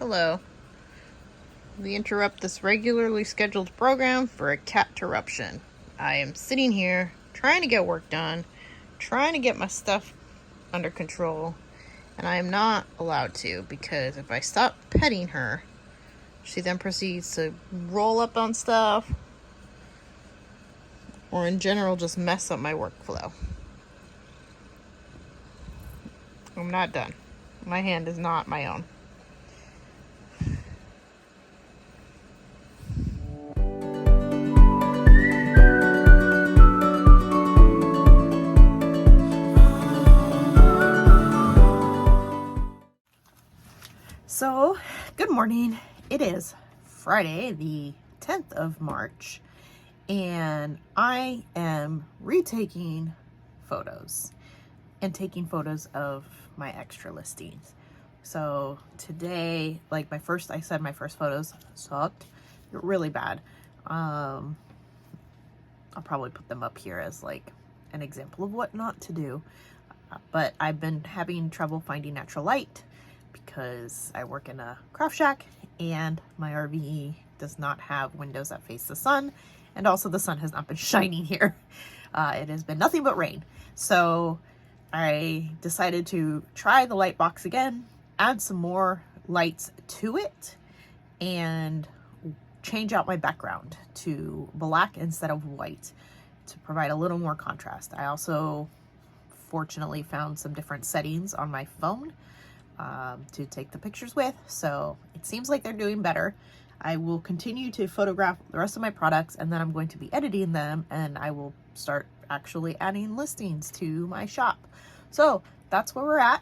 Hello. We interrupt this regularly scheduled program for a cat interruption. I am sitting here trying to get work done, trying to get my stuff under control, and I am not allowed to because if I stop petting her, she then proceeds to roll up on stuff or in general just mess up my workflow. I'm not done. My hand is not my own. So, good morning. It is Friday, the 10th of March, and I am retaking photos and taking photos of my extra listings. So today, like my first photos sucked. They're really bad. I'll probably put them up here as like an example of what not to do. But I've been having trouble finding natural light because I work in a craft shack and my RV does not have windows that face the sun, and also the sun has not been shining here. It has been nothing but rain. So I decided to try the light box again, add some more lights to it, and change out my background to black instead of white to provide a little more contrast. I also fortunately found some different settings on my phone to take the pictures with, so it seems like they're doing better. I will continue to photograph the rest of my products, and then I'm going to be editing them, and I will start actually adding listings to my shop. So that's where we're at.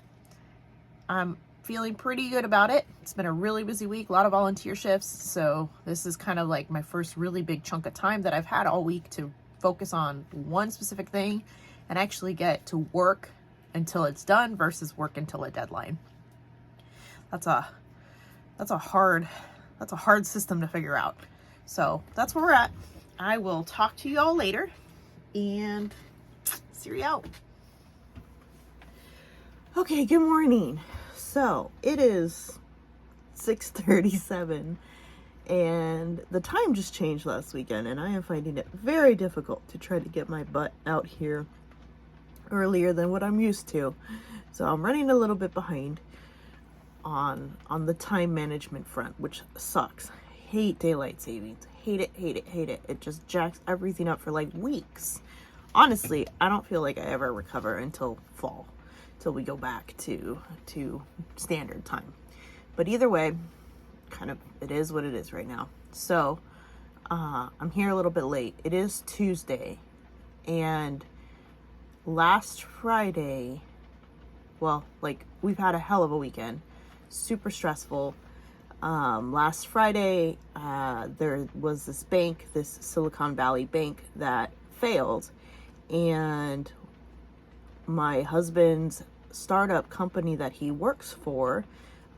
I'm feeling pretty good about it. It's been a really busy week, a lot of volunteer shifts, so this is kind of like my first really big chunk of time that I've had all week to focus on one specific thing and actually get to work until it's done versus work until a deadline. That's a hard system to figure out. So that's where we're at. I will talk to you all later and see you out. Okay, good morning. So it is 6:37 and the time just changed last weekend, and I am finding it very difficult to try to get my butt out here earlier than what I'm used to. So I'm running a little bit behind on the time management front, which sucks. I hate daylight savings. Hate it. It just jacks everything up for like weeks. Honestly, I don't feel like I ever recover until fall, till we go back to standard time. But either way, kind of it is what it is right now. So I'm here a little bit late. It is Tuesday, and last Friday, well, like, we've had a hell of a weekend. Super stressful. Last Friday, there was this bank, this Silicon Valley bank, that failed, and my husband's startup company that he works for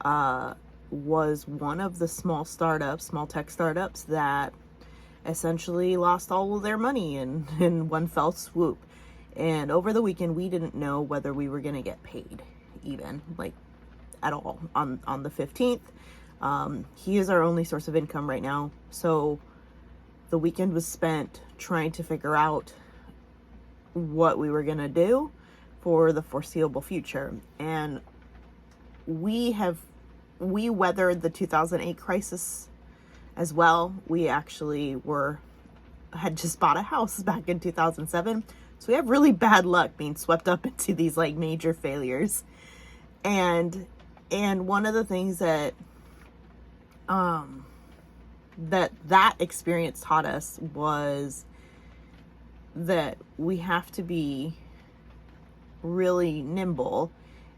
was one of the small tech startups that essentially lost all of their money in one fell swoop. And over the weekend, we didn't know whether we were going to get paid, even, like, at all, on the 15th. He is our only source of income right now. So the weekend was spent trying to figure out what we were going to do for the foreseeable future. And we weathered the 2008 crisis as well. We actually had just bought a house back in 2007. So we have really bad luck being swept up into these like major failures. And one of the things that that experience taught us was that we have to be really nimble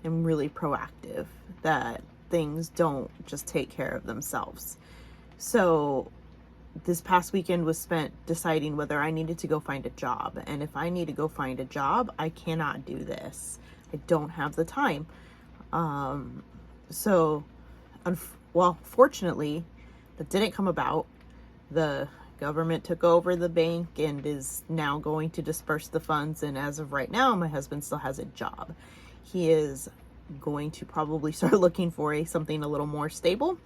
and really proactive, that things don't just take care of themselves. So this past weekend was spent deciding whether I needed to go find a job. And if I need to go find a job, I cannot do this. I don't have the time. Fortunately, that didn't come about. The government took over the bank and is now going to disperse the funds. And as of right now, my husband still has a job. He is going to probably start looking for something a little more stable.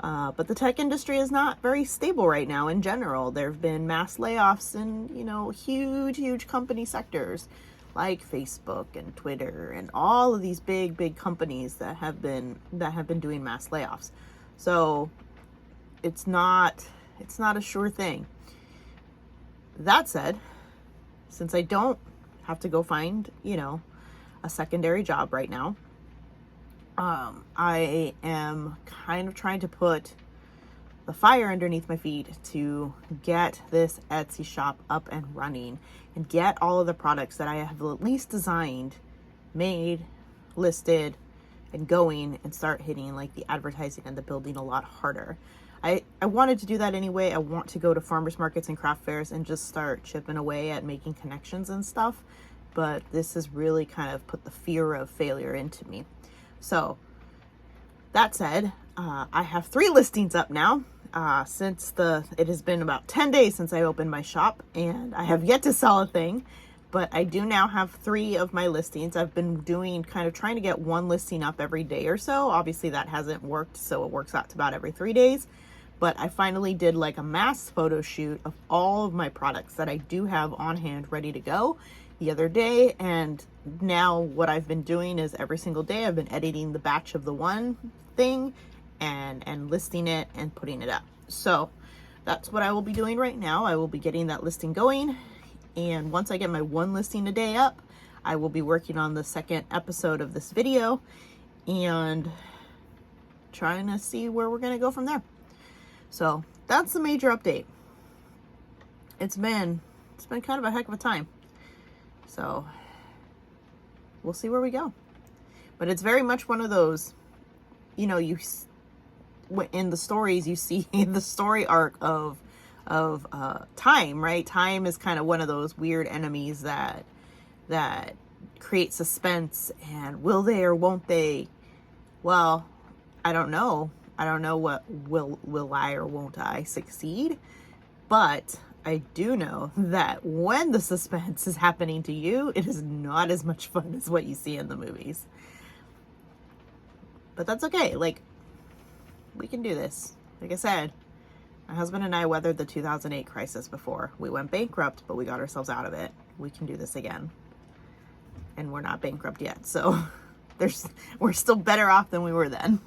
But the tech industry is not very stable right now in general. There have been mass layoffs in, huge company sectors like Facebook and Twitter and all of these big companies that have been doing mass layoffs. So it's not a sure thing. That said, since I don't have to go find, a secondary job right now, I am kind of trying to put the fire underneath my feet to get this Etsy shop up and running and get all of the products that I have at least designed, made, listed, and going, and start hitting like the advertising and the building a lot harder. I wanted to do that anyway. I want to go to farmers markets and craft fairs and just start chipping away at making connections and stuff. But this has really kind of put the fear of failure into me. So that said, I have 3 listings up now. It has been about 10 days since I opened my shop, and I have yet to sell a thing, but I do now have 3 of my listings. I've been trying to get 1 listing up every day or so. Obviously that hasn't worked, so it works out to about every 3 days. But I finally did like a mass photo shoot of all of my products that I do have on hand ready to go the other day. And now what I've been doing is every single day I've been editing the batch of the one thing and listing it and putting it up. So that's what I will be doing right now. I will be getting that listing going. And once I get my 1 listing a day up, I will be working on the second episode of this video and trying to see where we're going to go from there. So that's the major update. It's been kind of a heck of a time. So we'll see where we go. But it's very much one of those, in the stories you see the story arc of time, right? Time is kind of one of those weird enemies that create suspense, and will they or won't they? Well, I don't know. I don't know what will I or won't I succeed, but I do know that when the suspense is happening to you, it is not as much fun as what you see in the movies. But that's okay. Like, we can do this. Like I said, my husband and I weathered the 2008 crisis before. We went bankrupt, but we got ourselves out of it. We can do this again. And we're not bankrupt yet, so we're still better off than we were then.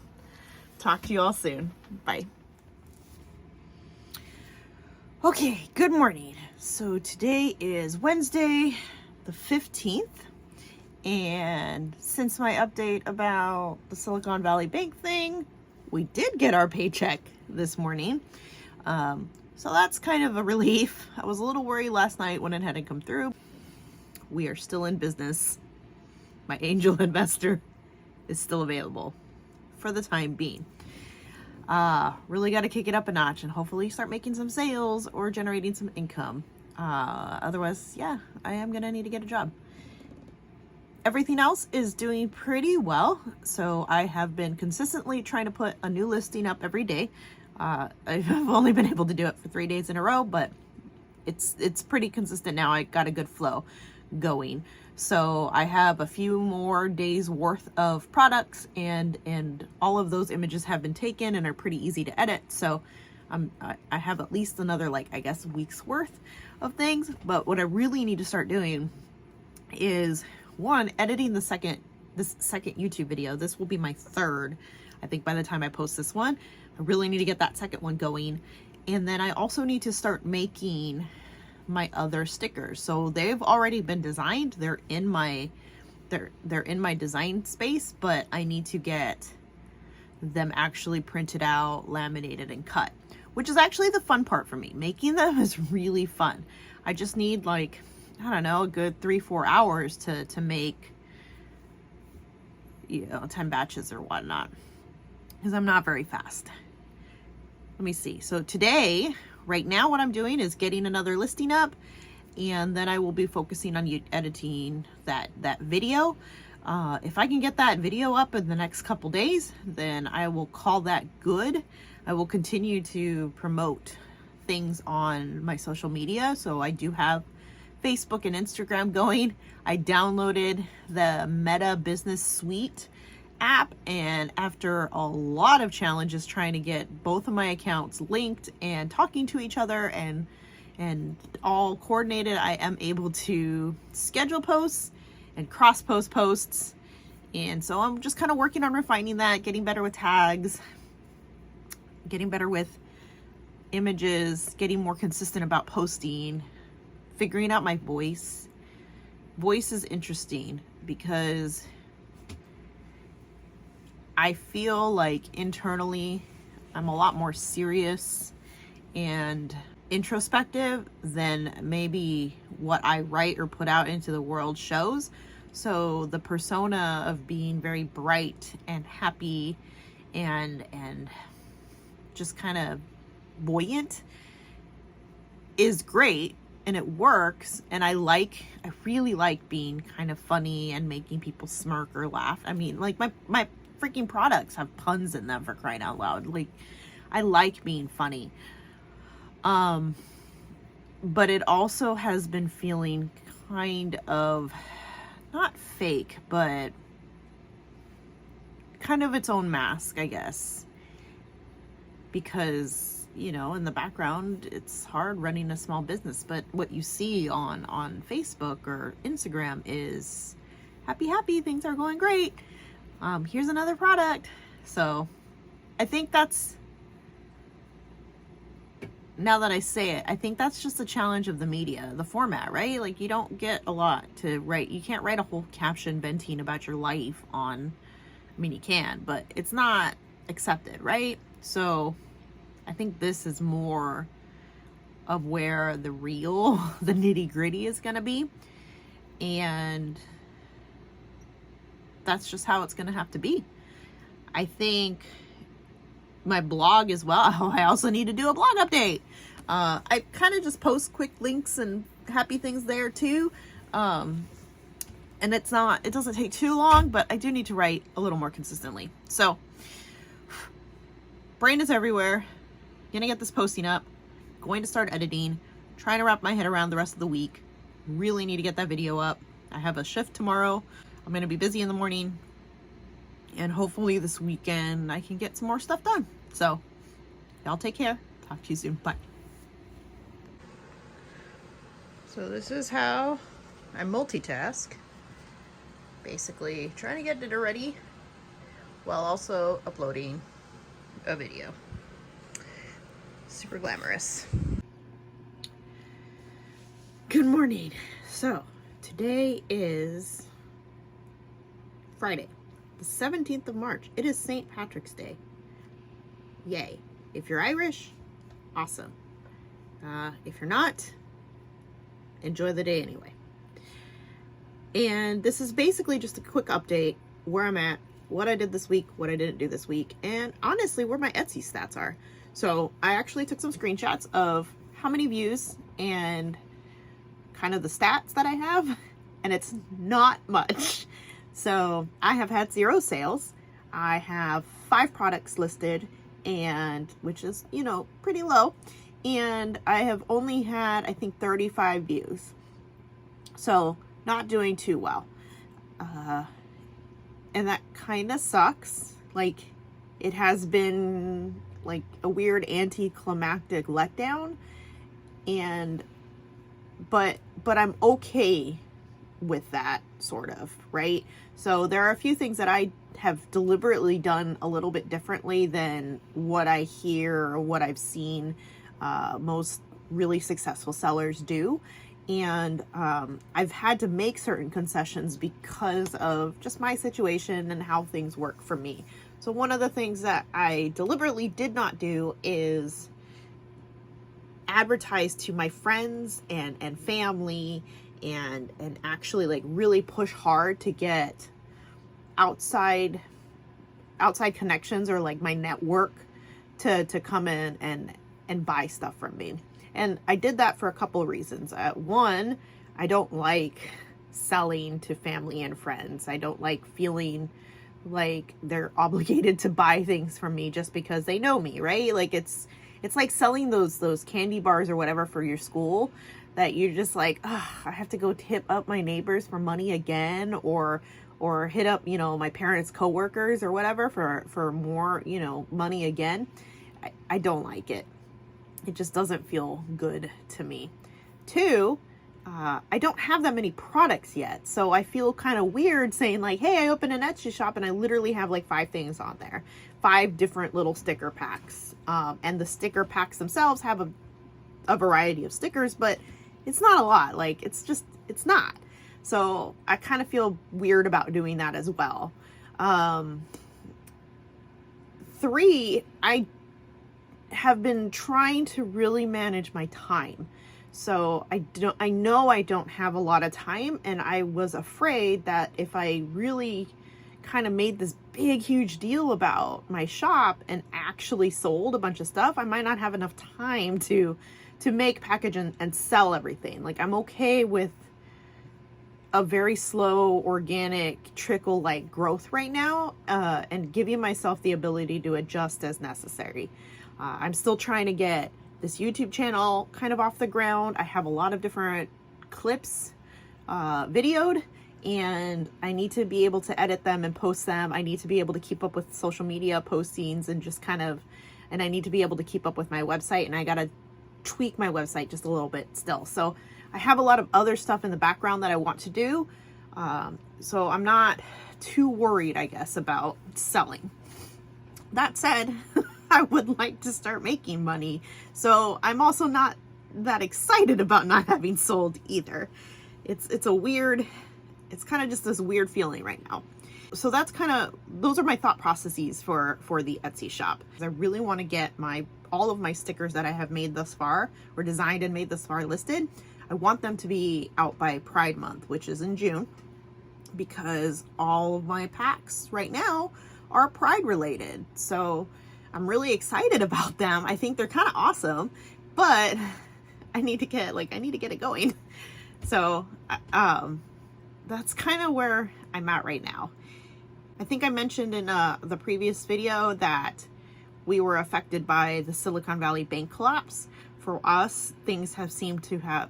Talk to you all soon. Bye. Okay, good morning. So today is Wednesday, the 15th. And since my update about the Silicon Valley Bank thing, we did get our paycheck this morning. So that's kind of a relief. I was a little worried last night when it hadn't come through. We are still in business. My angel investor is still available for the time being. Really got to kick it up a notch and hopefully start making some sales or generating some income. Otherwise, yeah, I am going to need to get a job. Everything else is doing pretty well. So I have been consistently trying to put a new listing up every day. I've only been able to do it for 3 days in a row, but it's pretty consistent now. I got a good flow going. So I have a few more days worth of products, and all of those images have been taken and are pretty easy to edit. So I have at least another, week's worth of things. But what I really need to start doing is, one, editing this second YouTube video. This will be my 3rd. I think by the time I post this one, I really need to get that second one going. And then I also need to start making my other stickers. So they've already been designed. They're in my design space, but I need to get them actually printed out, laminated, and cut, which is actually the fun part for me. Making them is really fun. I just need a good 3-4 hours to make 10 batches or whatnot, because I'm not very fast. Let me see. So today, right now, what I'm doing is getting another listing up, and then I will be focusing on editing that video. If I can get that video up in the next couple days, then I will call that good. I will continue to promote things on my social media. So I do have Facebook and Instagram going. I downloaded the Meta Business Suite app, and after a lot of challenges trying to get both of my accounts linked and talking to each other and all coordinated, I am able to schedule posts and cross post posts. And so I'm just kind of working on refining that, getting better with tags, getting better with images, getting more consistent about posting, figuring out my voice. Voice is interesting because I feel like internally I'm a lot more serious and introspective than maybe what I write or put out into the world shows. So the persona of being very bright and happy and just kind of buoyant is great, and it works, and I really like being kind of funny and making people smirk or laugh. I mean, like my freaking products have puns in them, for crying out loud. Like, I like being funny. But it also has been feeling kind of not fake, but kind of its own mask, I guess. Because, you know, in the background, it's hard running a small business, but what you see on Facebook or Instagram is happy, things are going great. Here's another product. So I think that's, now that I say it, I think that's just the challenge of the media, the format, right? Like, you don't get a lot to write. You can't write a whole caption venting about your life on, I mean, you can, but it's not accepted, right? So I think this is more of where the real, the nitty gritty is going to be. And that's just how it's going to have to be. I think my blog as well. I also need to do a blog update. I kind of just post quick links and happy things there too. And it doesn't take too long, but I do need to write a little more consistently. So brain is everywhere. Gonna get this posting up, going to start editing, trying to wrap my head around the rest of the week. Really need to get that video up. I have a shift tomorrow. I'm going to be busy in the morning, and hopefully this weekend I can get some more stuff done. So y'all take care. Talk to you soon. Bye. So this is how I multitask. Basically trying to get dinner ready while also uploading a video. Super glamorous. Good morning. So today is Friday, the 17th of March. It is St. Patrick's Day. Yay. If you're Irish, awesome. If you're not, enjoy the day anyway. And this is basically just a quick update where I'm at, what I did this week, what I didn't do this week, and honestly where my Etsy stats are. So I actually took some screenshots of how many views and kind of the stats that I have, and it's not much. So I have had 0 sales. I have 5 products listed, and which is, you know, pretty low. And I have only had, I think, 35 views. So not doing too well. And that kind of sucks. Like, it has been like a weird anticlimactic letdown. But I'm okay with that, sort of, right? So there are a few things that I have deliberately done a little bit differently than what I hear or what I've seen most really successful sellers do. And I've had to make certain concessions because of just my situation and how things work for me. So one of the things that I deliberately did not do is advertise to my friends and family and actually like really push hard to get outside connections or like my network to come in and buy stuff from me. And I did that for a couple of reasons. One, I don't like selling to family and friends. I don't like feeling like they're obligated to buy things from me just because they know me, right? Like it's like selling those candy bars or whatever for your school that you're just like, I have to go tip up my neighbors for money again, or or hit up, my parents' coworkers or whatever for more, money again. I don't like it. It just doesn't feel good to me. Two, I don't have that many products yet. So I feel kind of weird saying like, hey, I opened an Etsy shop and I literally have like 5 things on there, 5 different little sticker packs. And the sticker packs themselves have a variety of stickers, but it's not a lot. Like it's not. So I kind of feel weird about doing that as well. 3, I have been trying to really manage my time. So I know I don't have a lot of time, and I was afraid that if I really kind of made this big, huge deal about my shop and actually sold a bunch of stuff, I might not have enough time to make, package, and sell everything. Like, I'm okay with a very slow, organic, trickle-like growth right now, and giving myself the ability to adjust as necessary. I'm still trying to get this YouTube channel kind of off the ground. I have a lot of different clips videoed, and I need to be able to edit them and post them. I need to be able to keep up with social media postings and and I need to be able to keep up with my website, and I gotta tweak my website just a little bit still. So I have a lot of other stuff in the background that I want to do. So I'm not too worried, I guess, about selling. That said, I would like to start making money. So I'm also not that excited about not having sold either. It's kind of just this weird feeling right now. So those are my thought processes for the Etsy shop. I really want to get all of my stickers that I have made thus far, or designed and made thus far, listed. I want them to be out by Pride Month, which is in June, because all of my packs right now are Pride related. So I'm really excited about them. I think they're kind of awesome, but I need to get it going. So that's kind of where I'm at right now. I think I mentioned in the previous video that we were affected by the Silicon Valley bank collapse. For us, things seem to have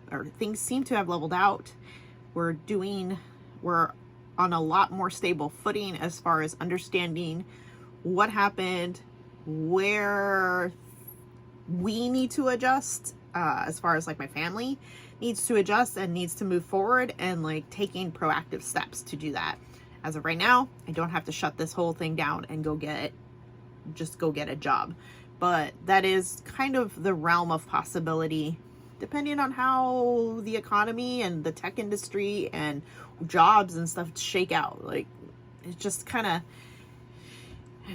leveled out. We're on a lot more stable footing as far as understanding what happened, where we need to adjust, as far as like my family needs to adjust and needs to move forward, and like taking proactive steps to do that. As of right now, I don't have to shut this whole thing down and go get a job. But that is kind of the realm of possibility, depending on how the economy and the tech industry and jobs and stuff shake out. Like, it's just kind of,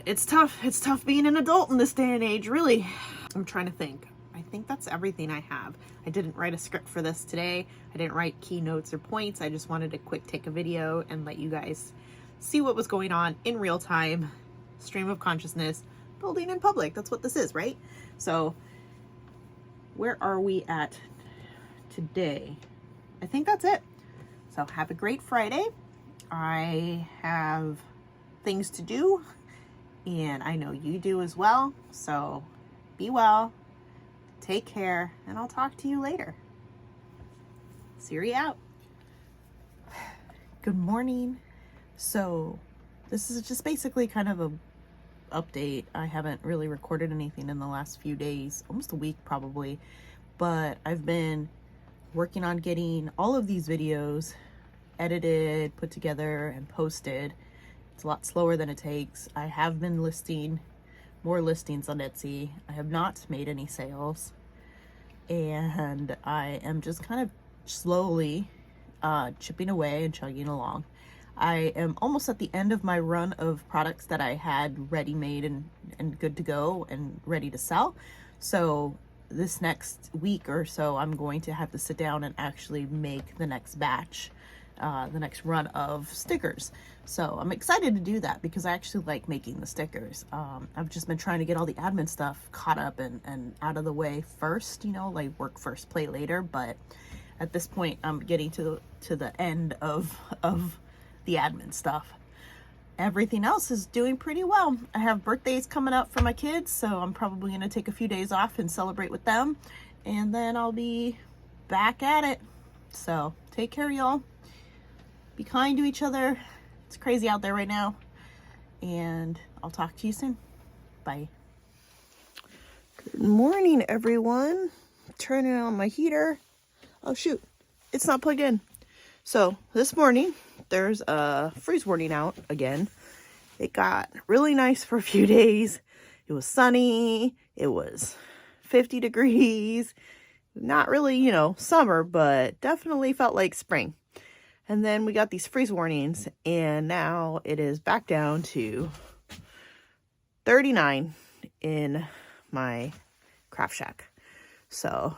it's tough. It's tough being an adult in this day and age, really. I'm trying to think. I think that's everything I have. I didn't write a script for this today. I didn't write keynotes or points. I just wanted to take a video and let you guys see what was going on in real time. Stream of consciousness, building in public. That's what this is, right? So where are we at today? I think that's it. So have a great Friday. I have things to do, and I know you do as well. So be well, take care, and I'll talk to you later. Siri out. Good morning. So this is just basically kind of a update. I haven't really recorded anything in the last few days, almost a week probably, but I've been working on getting all of these videos edited, put together, and posted. It's a lot slower than it takes. I have been listing more listings on Etsy. I have not made any sales, and I am just kind of slowly chipping away and chugging along. I am almost at the end of my run of products that I had ready-made and good to go and ready to sell. So this next week or so, I'm going to have to sit down and actually make the next batch, the next run of stickers. So I'm excited to do that because I actually like making the stickers. I've just been trying to get all the admin stuff caught up and out of the way first, like work first, play later. But at this point, I'm getting to the end of the admin stuff. Everything else is doing pretty well. I have birthdays coming up for my kids, so I'm probably going to take a few days off and celebrate with them, and then I'll be back at it. So take care, y'all. Be kind to each other. It's crazy out there right now. And I'll talk to you soon. Bye. Good morning, everyone. Turning on my heater. Oh, shoot. It's not plugged in. So this morning, there's a freeze warning out again. It got really nice for a few days. It was sunny. It was 50 degrees. Not really, you know, summer, but definitely felt like spring. And then we got these freeze warnings, and now it is back down to 39 in my Craft Shack. So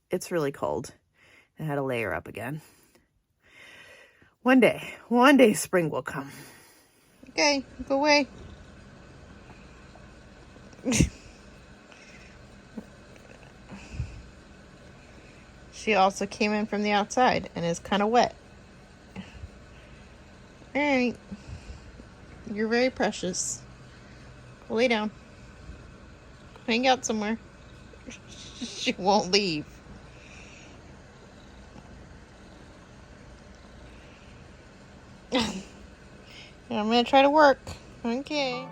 it's really cold. I had to layer up again. One day spring will come. Okay, go away. She also came in from the outside and is kind of wet. All right. You're very precious. Lay down. Hang out somewhere. She won't leave. I'm gonna try to work. Okay.